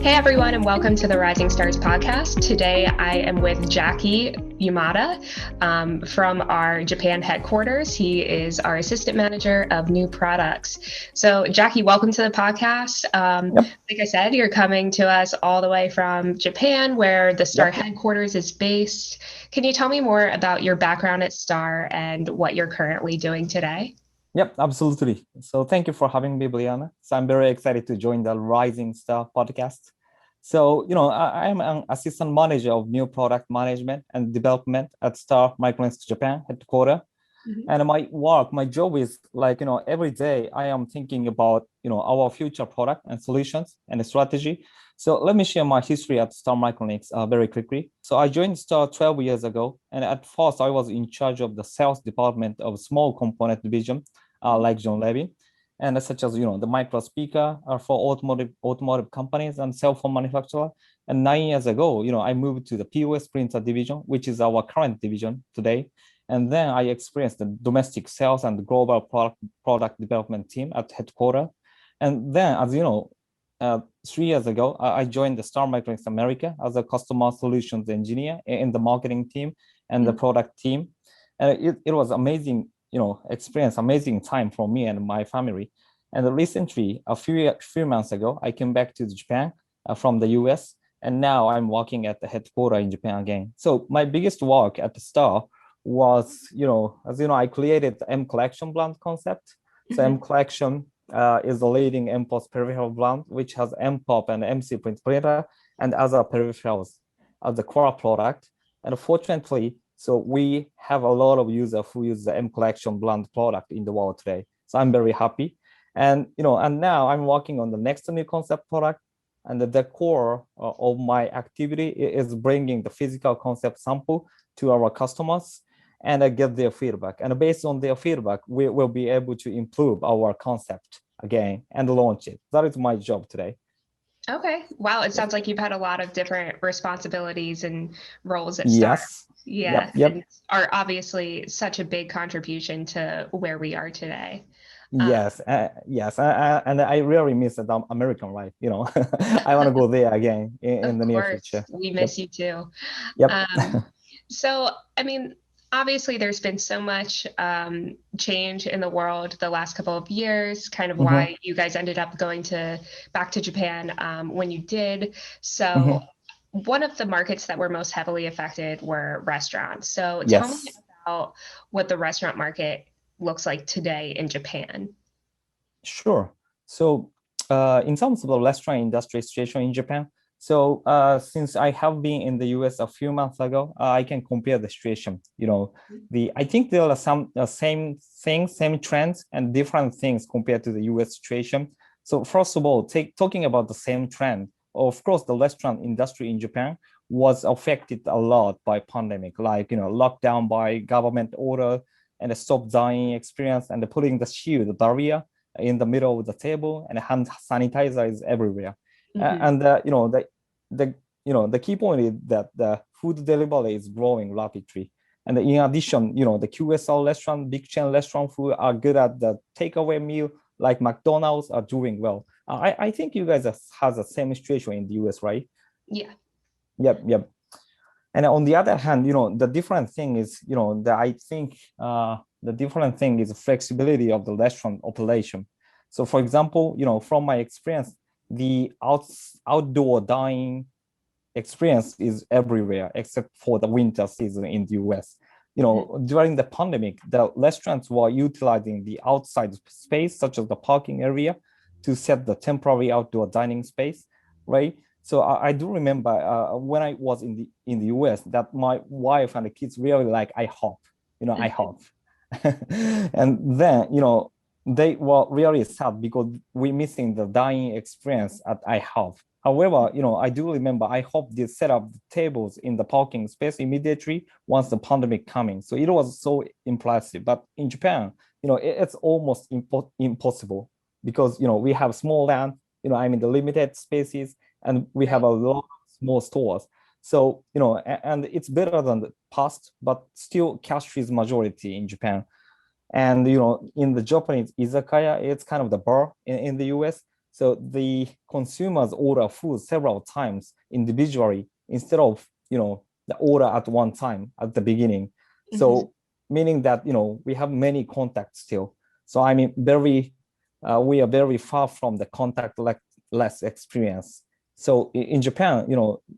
Hey everyone, and welcome to the Rising Stars podcast. Today I am with Jacky Yamada from our Japan headquarters. He is our assistant manager of new products. So, Jacky, welcome to the podcast. Like I said, you're coming to us all the way from Japan, where the Star headquarters is based. Can you tell me more about your background at Star and what you're currently doing today? Yep, absolutely. So thank you for having me, Brianna. So I'm very excited to join the Rising Star podcast. So, I'm an assistant manager of new product management and development at Star Micronics Japan headquarters. And my job is every day I am thinking about, our future product and solutions and strategy. So let me share my history at Star Micronics very quickly. So I joined Star 12 years ago. And at first I was in charge of the sales department of small component division, like John Levy, and such as, the micro speaker for automotive companies and cell phone manufacturer. And 9 years ago, I moved to the POS printer division, which is our current division today. And then I experienced the domestic sales and global product development team at headquarters. And then, as you know, 3 years ago, I joined the Star Micronics America as a customer solutions engineer in the marketing team and the product team. And it was amazing, experience, amazing time for me and my family. And recently, a few months ago, I came back to Japan from the US. And now I'm working at the headquarters in Japan again. So my biggest work at the Star was, I created the M Collection brand concept. So M Collection is the leading MPOS peripheral brand, which has MPOP and MC print printer and other peripherals as the core product. And fortunately, so we have a lot of users who use the M Collection brand product in the world today. So I'm very happy. And, and now I'm working on the next new concept product. And the core of my activity is bringing the physical concept sample to our customers and get their feedback. And based on their feedback, we will be able to improve our concept again and launch it. That is my job today. Okay. Wow. It sounds like you've had a lot of different responsibilities and roles at Star. Yes. Yeah. Yep. And are obviously such a big contribution to where we are today. Yes, and I really miss the American life. I want to go there again in the near future. We miss you too. Yep. So, I mean, obviously, there's been so much change in the world the last couple of years, kind of why you guys ended up going back to Japan when you did. So, one of the markets that were most heavily affected were restaurants. So, tell me about what the restaurant market looks like today in Japan. Sure. So, in terms of the restaurant industry situation in Japan, so since I have been in the US a few months ago, I can compare the situation. I think there are some same things, same trends, and different things compared to the US situation. So first of all, talking about the same trend, of course, the restaurant industry in Japan was affected a lot by pandemic, like lockdown by government order and a stop dining experience and putting the shield barrier in the middle of the table and hand sanitizer is everywhere. And the key point is that the food delivery is growing rapidly. And in addition, the QSR restaurant, big chain restaurant who are good at the takeaway meal, like McDonald's, are doing well. I think you guys have the same situation in the US, right? Yeah. Yep. And on the other hand, the different thing is, I think the different thing is the flexibility of the restaurant operation. So for example, from my experience, the outdoor dining experience is everywhere except for the winter season in the US. During the pandemic, the restaurants were utilizing the outside space, such as the parking area, to set the temporary outdoor dining space, right? So I do remember when I was in the US that my wife and the kids really like IHOP, IHOP. And then, they were really sad because we're missing the dining experience at IHOP. However, I do remember IHOP did set up the tables in the parking space immediately once the pandemic coming. So it was so impressive. But in Japan, it's almost impossible because, we have small land, the limited spaces, and we have a lot of small stores. So, and it's better than the past, but still cash is majority in Japan. And, in the Japanese izakaya, it's kind of the bar in the US. So the consumers order food several times individually instead of, the order at one time at the beginning. So meaning that, we have many contacts still. So I mean, we are very far from the less experience. So in Japan,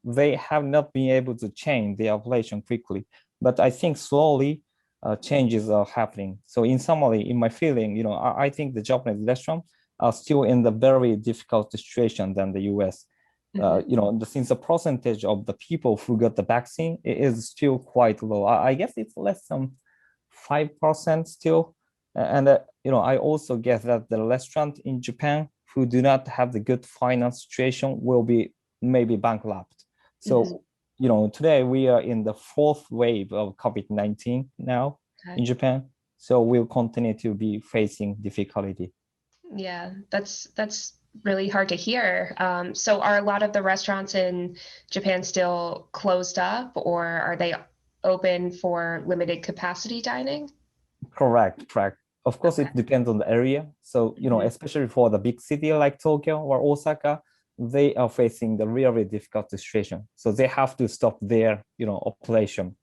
they have not been able to change their operation quickly, but I think slowly changes are happening. So in summary, in my feeling, I think the Japanese restaurants are still in the very difficult situation than the US. Since the percentage of the people who got the vaccine is still quite low. I guess it's less than 5% still. And I also guess that the restaurant in Japan who do not have the good finance situation will be maybe bankrupt. So, today we are in the fourth wave of COVID-19 now in Japan. So we'll continue to be facing difficulty. Yeah, that's really hard to hear. So are a lot of the restaurants in Japan still closed up, or are they open for limited capacity dining? Correct. Of course, it depends on the area. So, especially for the big city like Tokyo or Osaka, they are facing the really difficult situation. So they have to stop their, operation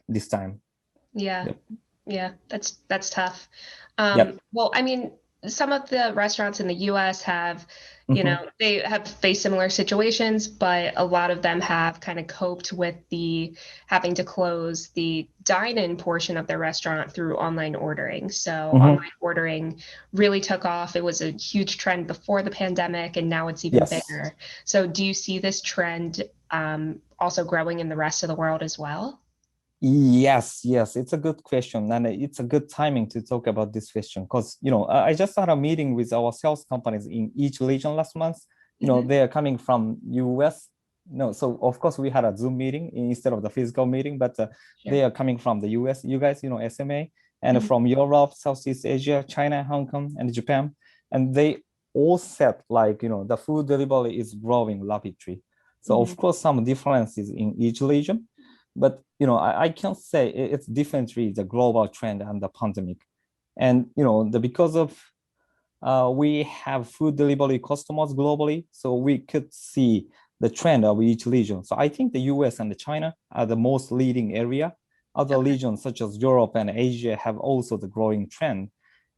this time. Yeah. Yep. Yeah, that's tough. Yep. Well, I mean, some of the restaurants in the US have, they have faced similar situations, but a lot of them have kind of coped with the having to close the dine-in portion of their restaurant through online ordering. So online ordering really took off. It was a huge trend before the pandemic, and now it's even bigger. So do you see this trend also growing in the rest of the world as well? Yes, it's a good question, and it's a good timing to talk about this question because I just had a meeting with our sales companies in each region last month. They are coming from US. So of course we had a Zoom meeting instead of the physical meeting, but they are coming from the US. You guys, SMA, and from Europe, Southeast Asia, China, Hong Kong, and Japan, and they all said the food delivery is growing rapidly. So of course some differences in each region. But I can't say it's differently the global trend and the pandemic, and because of we have food delivery customers globally, so we could see the trend of each region. So I think the US and China are the most leading area. Other regions such as Europe and Asia have also the growing trend.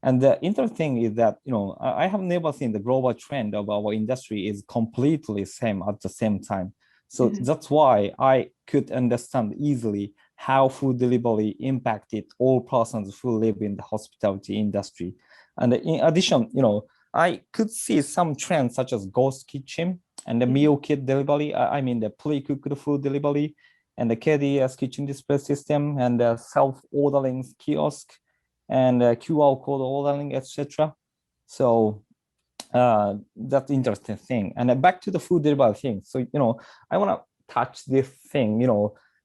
And the interesting is that I have never seen the global trend of our industry is completely same at the same time. So that's why I could understand easily how food delivery impacted all persons who live in the hospitality industry. And in addition, I could see some trends such as ghost kitchen and the meal kit delivery. I mean, the pre-cooked food delivery and the KDS kitchen display system and the self-ordering kiosk and QR code ordering, etc. So that's interesting thing. And back to the food delivery thing. So, I want to touch this thing,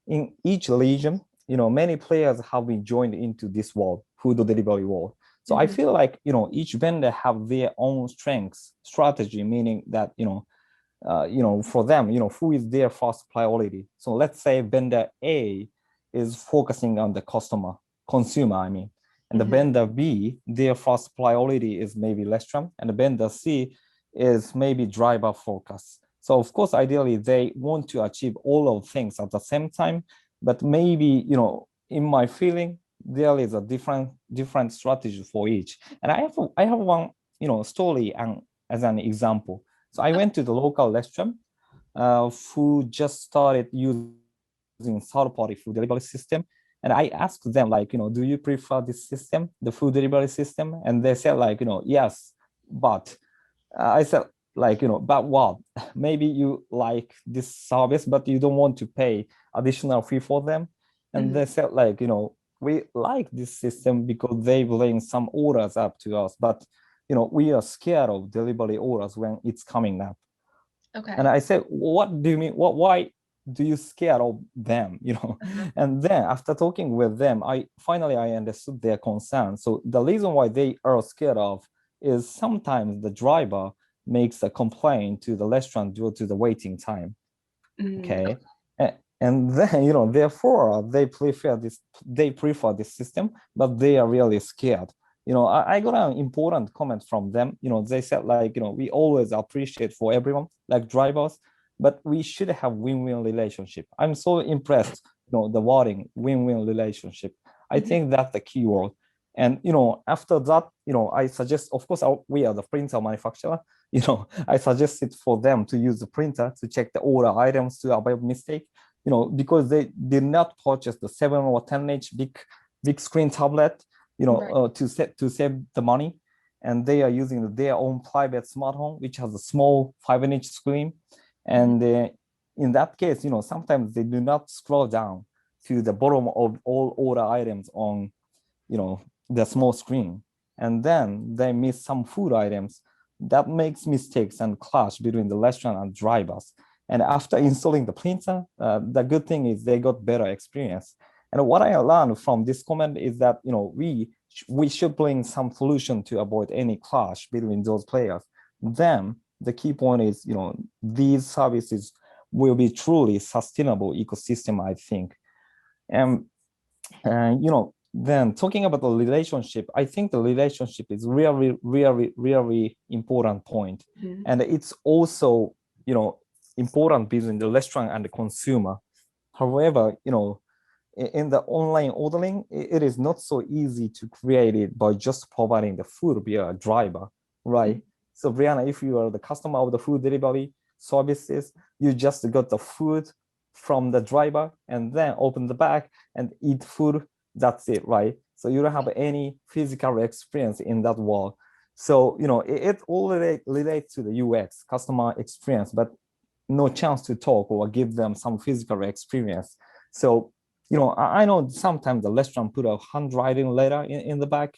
in each region, many players have been joined into this world, food delivery world. So I feel like, each vendor have their own strengths, strategy, meaning that, for them, who is their first priority. So let's say vendor A is focusing on the consumer, I mean. And the vendor B, their first priority is maybe restaurant, and the vendor C is maybe driver focus. So of course, ideally, they want to achieve all of things at the same time, but maybe, in my feeling, there is a different strategy for each. And I have one, story as an example. So I went to the local restaurant who just started using third-party food delivery system. And I asked them, do you prefer this system, the food delivery system? And they said, yes, but I said, but what? Maybe you like this service, but you don't want to pay additional fee for them. And they said, we like this system because they bring some orders up to us, but we are scared of delivery orders when it's coming up. Okay. And I said, what do you mean? Why do you scare of them? And then after talking with them, I finally understood their concern. So the reason why they are scared of is sometimes the driver makes a complaint to the restaurant due to the waiting time. Okay. And then, therefore they prefer this system, but they are really scared. I got an important comment from them. They said like, we always appreciate for everyone, like drivers, but we should have win-win relationship. I'm so impressed, the wording win-win relationship. I think that's the key word. And, after that, I suggest, of course, we are the printer manufacturer, I suggested for them to use the printer to check the order items to avoid mistake, because they did not purchase the 7 or 10-inch big screen tablet, Right. to save the money, and they are using their own private smart home, which has a small 5-inch screen. And in that case, sometimes they do not scroll down to the bottom of all order items on, the small screen, and then they miss some food items. That makes mistakes and clash between the restaurant and drivers. And after installing the printer, the good thing is they got better experience. And what I learned from this comment is that, we should bring some solution to avoid any clash between those players. Then the key point is, these services will be truly sustainable ecosystem, I think. And, then talking about the relationship, I think the relationship is really, really, really important point. And it's also, important between the restaurant and the consumer. However, in the online ordering, it is not so easy to create it by just providing the food via a driver, right? So Brianna, if you are the customer of the food delivery services, you just got the food from the driver and then open the bag and eat food. That's it, right? So you don't have any physical experience in that world. So, it all relates to the UX, customer experience, but no chance to talk or give them some physical experience. So, I know sometimes the restaurant put a handwriting letter in the back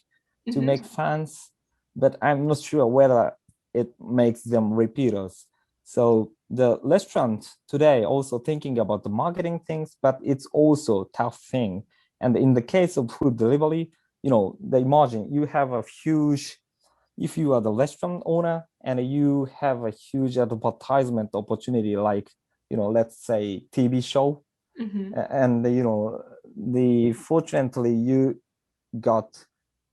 to make fans, but I'm not sure whether it makes them repeaters. So the restaurant today also thinking about the marketing things, but it's also a tough thing. And in the case of food delivery, the imagine you have a huge, if you are the restaurant owner and you have a huge advertisement opportunity, like, let's say TV show, and fortunately you got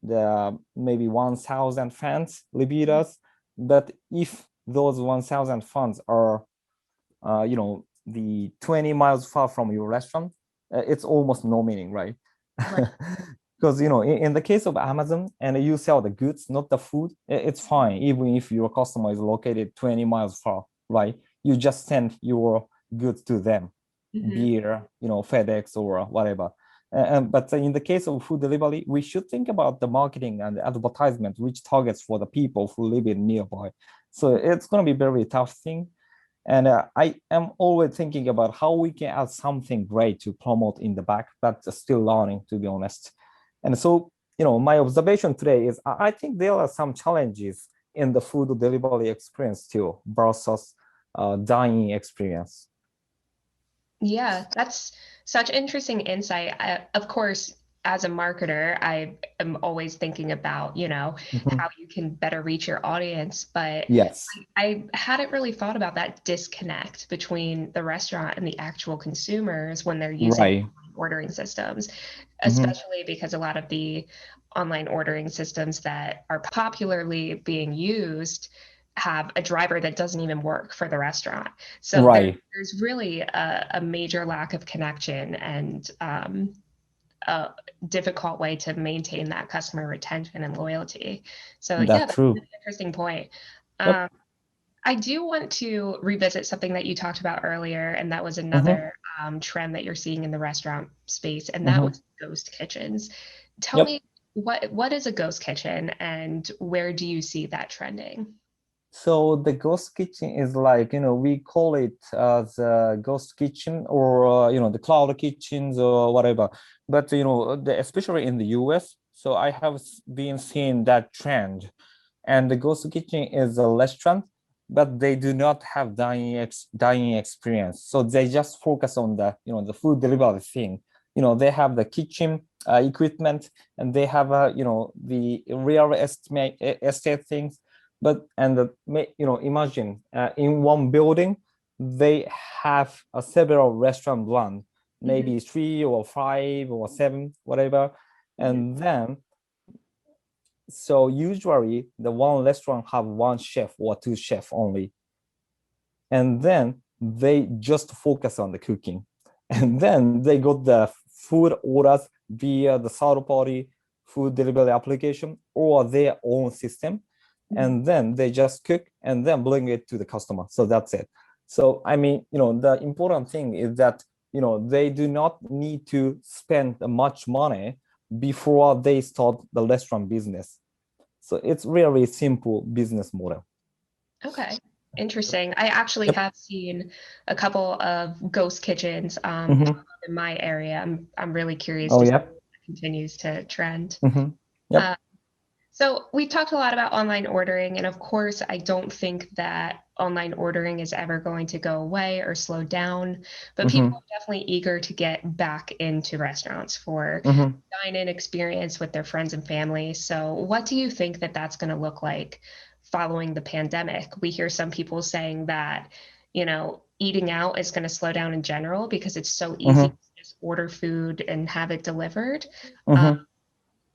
the maybe 1,000 fans repeaters, but if those 1,000 fans are the 20 miles far from your restaurant, it's almost no meaning, right? Right. Because in the case of Amazon and you sell the goods, not the food, it's fine even if your customer is located 20 miles far, right? You just send your goods to them, beer, FedEx or whatever. But in the case of food delivery, we should think about the marketing and the advertisement, which targets for the people who live in nearby. So it's going to be very tough thing. And I am always thinking about how we can add something great to promote in the back, but still learning, to be honest. And so, my observation today is I think there are some challenges in the food delivery experience too versus dining experience. Yeah, that's such interesting insight. Of course, as a marketer, I am always thinking about, how you can better reach your audience, but Yes. I hadn't really thought about that disconnect between the restaurant and the actual consumers when they're using Right. ordering systems, especially because a lot of the online ordering systems that are popularly being used have a driver that doesn't even work for the restaurant. So Right. there's really a major lack of connection and a difficult way to maintain that customer retention and loyalty. So yeah, That's that's an true. interesting point. Yep. I do want to revisit something that you talked about earlier, and that was Mm-hmm. another trend that you're seeing in the restaurant space, and that Mm-hmm. was ghost kitchens. Tell Yep. me what is a ghost kitchen, and where do you see that trending? So the ghost kitchen is like, we call it as a ghost kitchen or, the cloud kitchens or whatever. But, especially in the US, so I have been seeing that trend. And the ghost kitchen is a restaurant, but they do not have dining experience. So they just focus on the, the food delivery thing. They have the kitchen equipment and they have, the real estate things, but and imagine in one building they have several restaurant brand, Mhm, maybe 3 or 5 or 7, whatever. mhm, And then So usually the one restaurant have one chef or two chef only. And then they just focus on the cooking. And then they got the food orders via the third party food delivery application or their own system. And then they just cook and then bring it to the customer. So that's it. So, I mean, the important thing is that, they do not need to spend much money before they start the restaurant business. So it's really simple business model. Okay. Interesting. I actually Yep. have seen a couple of ghost kitchens in my area. I'm really curious Oh, to see yeah. if it continues to trend. Yep. So we talked a lot about online ordering, and of course, I don't think that online ordering is ever going to go away or slow down, but people are definitely eager to get back into restaurants for dine-in experience with their friends and family. So what do you think that that's going to look like following the pandemic? We hear some people saying that, eating out is going to slow down in general because it's so easy to just order food and have it delivered.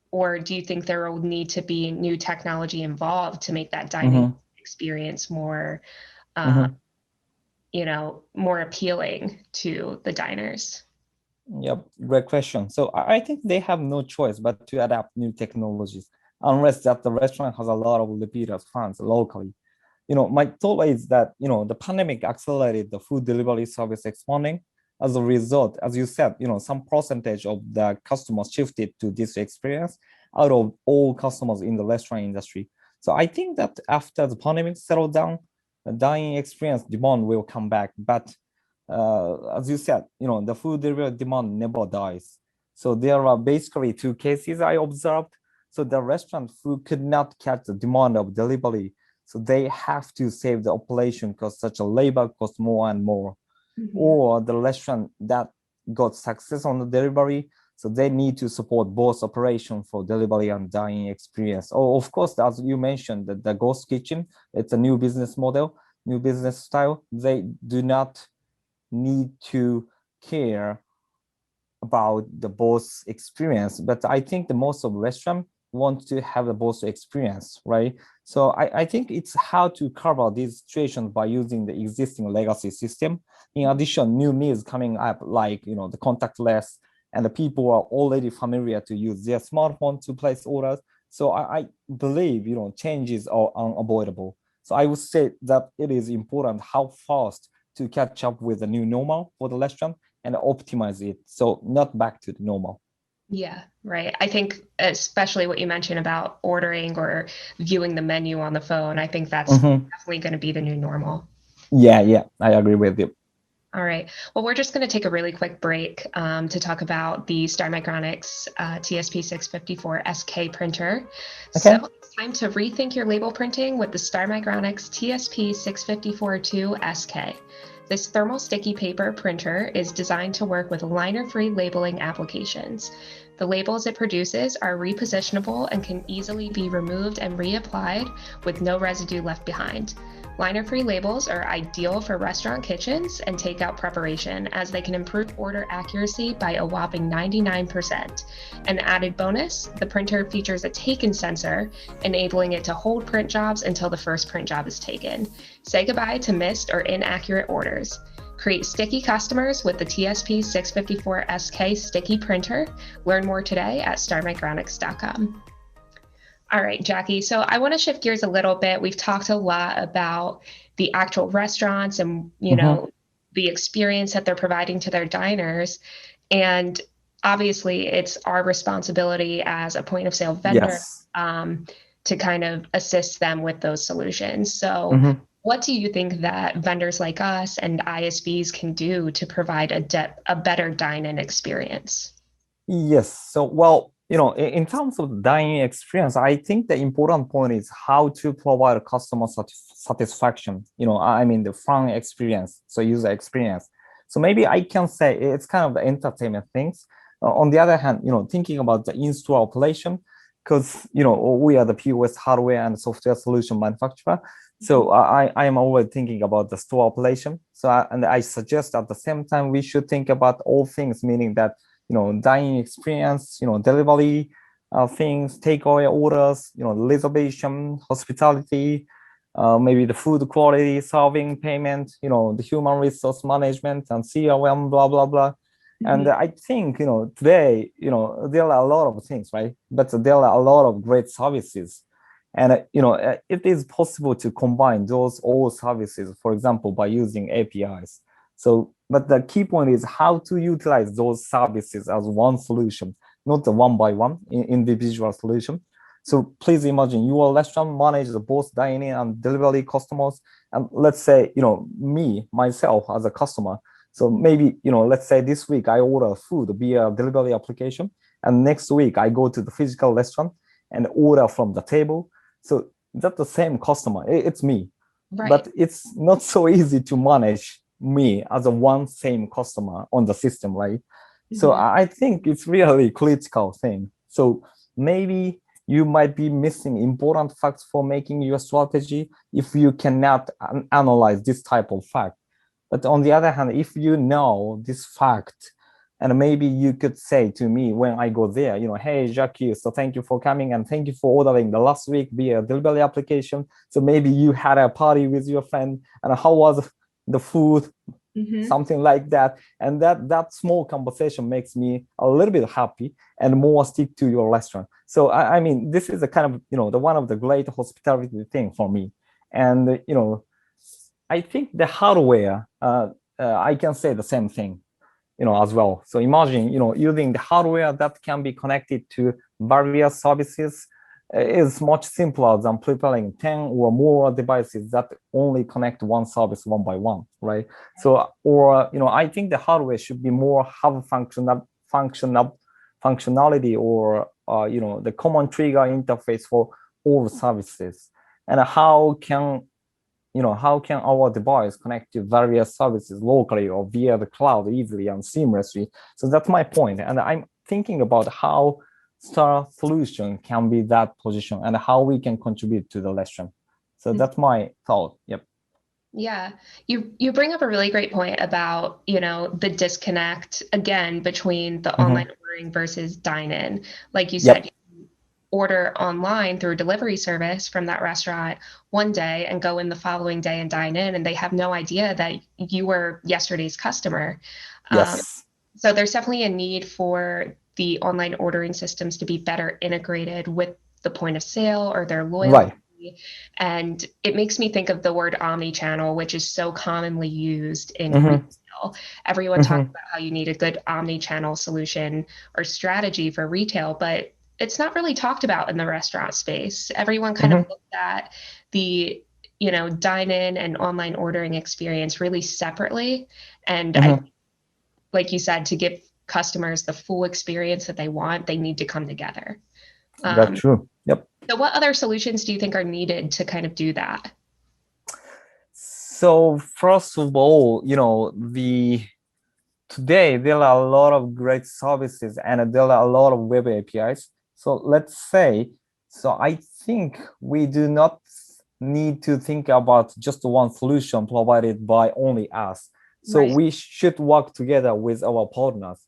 Or do you think there will need to be new technology involved to make that dining experience more, more appealing to the diners? Yep, great question. So I think they have no choice but to adapt new technologies, unless that the restaurant has a lot of repeaters fans locally. My thought is that, the pandemic accelerated the food delivery service expanding. As a result, as you said, some percentage of the customers shifted to this experience out of all customers in the restaurant industry. So I think that after the pandemic settled down, the dining experience demand will come back. But as you said, the food delivery demand never dies. So there are basically two cases I observed. So the restaurant food could not catch the demand of delivery. So they have to save the operation because such a labor costs more and more. Or the restaurant that got success on the delivery, so they need to support both operation for delivery and dining experience. Oh, of course, as you mentioned, the ghost kitchen, it's a new business model, new business style. They do not need to care about the both experience, but I think the most of restaurant want to have the both experience, right? So I think it's how to cover these situations by using the existing legacy system. In addition, new needs coming up, like the contactless, and the people are already familiar to use their smartphone to place orders. So I believe changes are unavoidable. So I would say that it is important how fast to catch up with the new normal for the restaurant and optimize it. So not back to the normal. Yeah, right. I think especially what you mentioned about ordering or viewing the menu on the phone, I think that's definitely going to be the new normal. Yeah, I agree with you. All right. Well, we're just going to take a really quick break to talk about the Star Micronics TSP654SK printer. Okay. So it's time to rethink your label printing with the Star Micronics TSP654-2SK. This thermal sticky paper printer is designed to work with liner-free labeling applications. The labels it produces are repositionable and can easily be removed and reapplied with no residue left behind. Liner-free labels are ideal for restaurant kitchens and takeout preparation, as they can improve order accuracy by a whopping 99%. An added bonus, the printer features a take-in sensor, enabling it to hold print jobs until the first print job is taken. Say goodbye to missed or inaccurate orders. Create sticky customers with the TSP654SK sticky printer. Learn more today at starmicronics.com. All right, Jacky. So I want to shift gears a little bit. We've talked a lot about the actual restaurants and, the experience that they're providing to their diners. And obviously, it's our responsibility as a point of sale vendor to kind of assist them with those solutions. So what do you think that vendors like us and ISVs can do to provide a better dine-in experience? Yes. So, well, in terms of dining experience, I think the important point is how to provide customer satisfaction. I mean, the fun experience, so user experience. So maybe I can say it's kind of the entertainment things. On the other hand, thinking about the in-store operation, because we are the POS hardware and software solution manufacturer. So I am always thinking about the store operation. So and I suggest at the same time we should think about all things, meaning that dining experience, delivery, things, takeaway orders, reservation, hospitality, maybe the food quality, serving payment, the human resource management and CRM, blah, blah, blah. And I think, today, there are a lot of things, right? But there are a lot of great services. And, it is possible to combine those all services, for example, by using APIs. So, but the key point is how to utilize those services as one solution, not the one by one individual solution. So please imagine your restaurant manages both dining and delivery customers. And let's say, myself as a customer. So maybe, let's say this week I order food via delivery application. And next week I go to the physical restaurant and order from the table. So that's the same customer. It's me. Right. But it's not so easy to manage me as a one same customer on the system, right? So I think it's really critical thing. So maybe you might be missing important facts for making your strategy if you cannot analyze this type of fact. But on the other hand, if you know this fact, and maybe you could say to me when I go there, hey, Jacky, so thank you for coming and thank you for ordering the last week via delivery application. So maybe you had a party with your friend and how was the food, something like that. And that small conversation makes me a little bit happy and more stick to your restaurant. So I mean, this is a kind of, the one of the great hospitality thing for me. And, I think the hardware, I can say the same thing, as well. So imagine, using the hardware that can be connected to various services is much simpler than preparing 10 or more devices that only connect one service one by one, right? So, or, I think the hardware should be more have functionality or, the common trigger interface for all services. And how can our device connect to various services locally or via the cloud easily and seamlessly? So that's my point. And I'm thinking about how Star solution can be that position and how we can contribute to the restaurant. So that's my thought. Yep. Yeah, you bring up a really great point about, the disconnect again between the online ordering versus dine-in. Like you said, you order online through a delivery service from that restaurant one day and go in the following day and dine in, and they have no idea that you were yesterday's customer. Yes. So there's definitely a need for the online ordering systems to be better integrated with the point of sale or their loyalty. Right. And it makes me think of the word omni-channel, which is so commonly used in retail. Everyone talks about how you need a good omni-channel solution or strategy for retail, but it's not really talked about in the restaurant space. Everyone kind of looked at the, dine-in and online ordering experience really separately. And like you said, to give customers the full experience that they want, they need to come together. That's true. Yep. So what other solutions do you think are needed to kind of do that? So first of all, today there are a lot of great services and there are a lot of web APIs. So let's say, I think we do not need to think about just one solution provided by only us. So we should work together with our partners.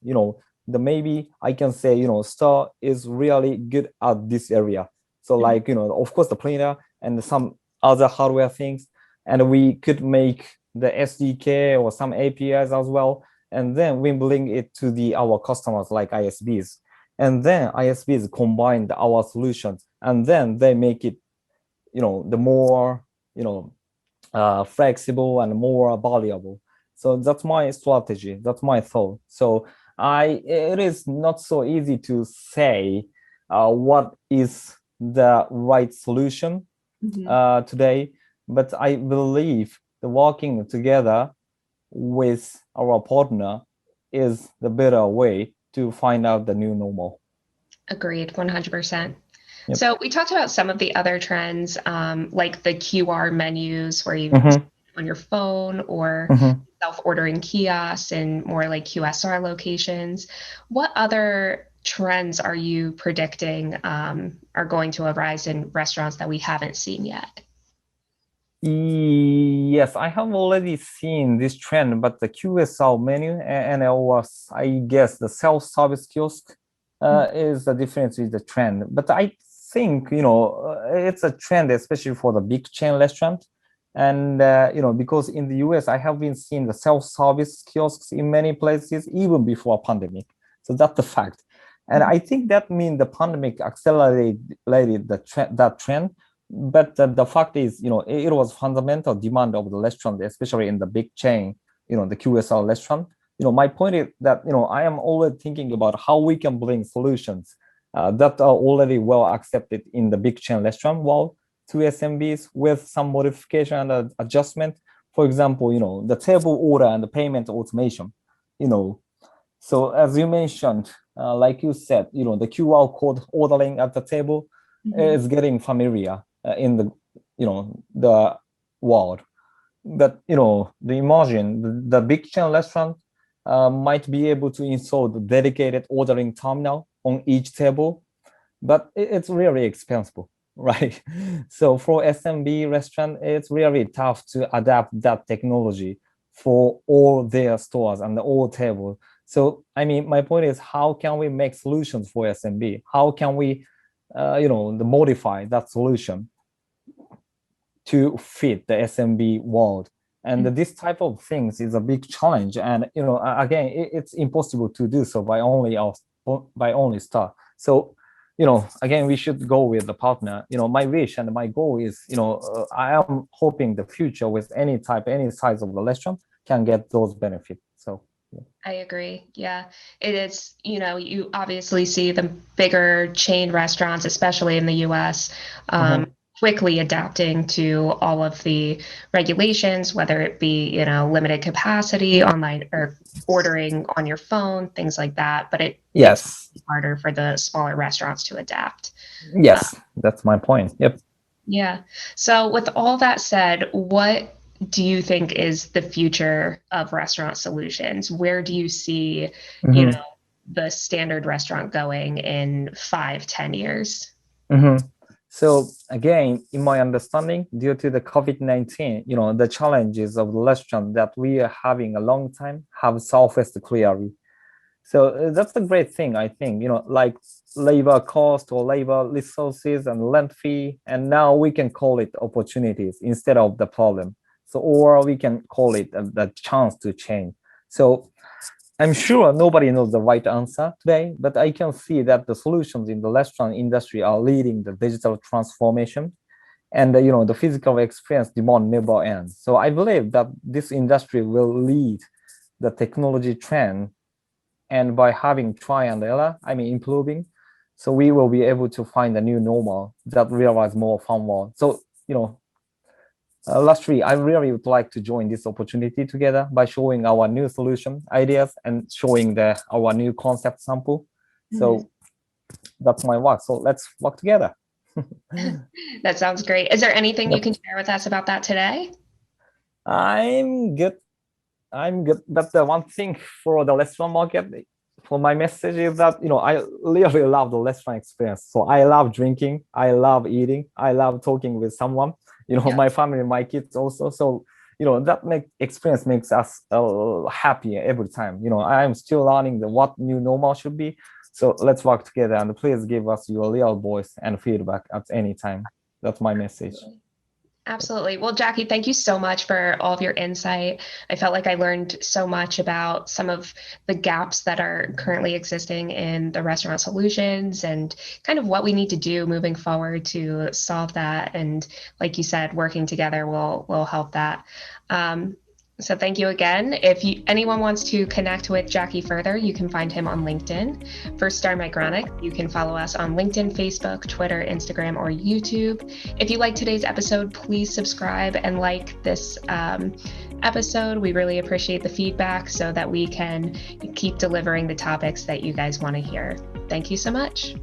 Maybe I can say, Star is really good at this area. So like, of course, the printer and some other hardware things, and we could make the SDK or some APIs as well. And then we bring it to our customers like ISVs. And then ISVs combine our solutions, and then they make it, the more, flexible and more valuable. So that's my strategy. That's my thought. So it is not so easy to say what is the right solution today, but I believe the working together with our partner is the better way to find out the new normal. Agreed, 100%. Yep. So we talked about some of the other trends, like the QR menus where you on your phone or self-ordering kiosks and more like QSR locations. What other trends are you predicting are going to arise in restaurants that we haven't seen yet? Yes, I have already seen this trend, but the QSR menu and I guess the self-service kiosk is the difference with the trend. But I think, it's a trend, especially for the big chain restaurant. And, because in the US, I have been seeing the self-service kiosks in many places, even before pandemic. So that's the fact. And I think that means the pandemic accelerated that trend. But the fact is, it was fundamental demand of the restaurant, especially in the big chain, the QSR restaurant. My point is that, I am always thinking about how we can bring solutions that are already well accepted in the big chain restaurant world to SMBs with some modification and adjustment. For example, the table order and the payment automation, So as you mentioned, like you said, the QR code ordering at the table is getting familiar in the world. But, the imagine the big chain restaurant might be able to install the dedicated ordering terminal on each table, but it's really expensive, right? So for SMB restaurant, it's really tough to adapt that technology for all their stores and all tables. So, I mean, my point is, how can we make solutions for SMB? How can we, modify that solution to fit the SMB world? And this type of things is a big challenge. And, again, it's impossible to do so by only Star. So, again, we should go with the partner. My wish and my goal is, I am hoping the future with any size of the restaurant can get those benefits. So. I agree. Yeah, it is. You obviously see the bigger chain restaurants, especially in the US, quickly adapting to all of the regulations, whether it be, limited capacity, online or ordering on your phone, things like that. But it's harder for the smaller restaurants to adapt. Yes, that's my point. Yep. Yeah. So with all that said, what do you think is the future of restaurant solutions? Where do you see, the standard restaurant going in 5-10 years? So again, in my understanding, due to the COVID-19, the challenges of the restaurant that we are having a long time have surfaced clearly. So that's a great thing, I think, like labor cost or labor resources and rent fee. And now we can call it opportunities instead of the problem. So, or we can call it the chance to change. So I'm sure nobody knows the right answer today, but I can see that the solutions in the restaurant industry are leading the digital transformation, and the physical experience demand never ends. So I believe that this industry will lead the technology trend, and by having try and error, improving, so we will be able to find a new normal that realize more fun world. So lastly, I really would like to join this opportunity together by showing our new solution ideas and showing our new concept sample. So that's my work. So let's work together. That sounds great. Is there anything you can share with us about that today? I'm good. But the one thing for the restaurant market, for my message is that, I really love the restaurant experience. So I love drinking, I love eating, I love talking with someone, my family, my kids also. So, that experience makes us happy every time. I'm still learning what new normal should be. So let's work together, and please give us your real voice and feedback at any time. That's my message. Absolutely. Well, Jacky, thank you so much for all of your insight. I felt like I learned so much about some of the gaps that are currently existing in the restaurant solutions and kind of what we need to do moving forward to solve that. And like you said, working together will help that. So thank you again. If anyone wants to connect with Jacky further, you can find him on LinkedIn. For Star Micronics, you can follow us on LinkedIn, Facebook, Twitter, Instagram, or YouTube. If you like today's episode, please subscribe and like this episode. We really appreciate the feedback so that we can keep delivering the topics that you guys want to hear. Thank you so much.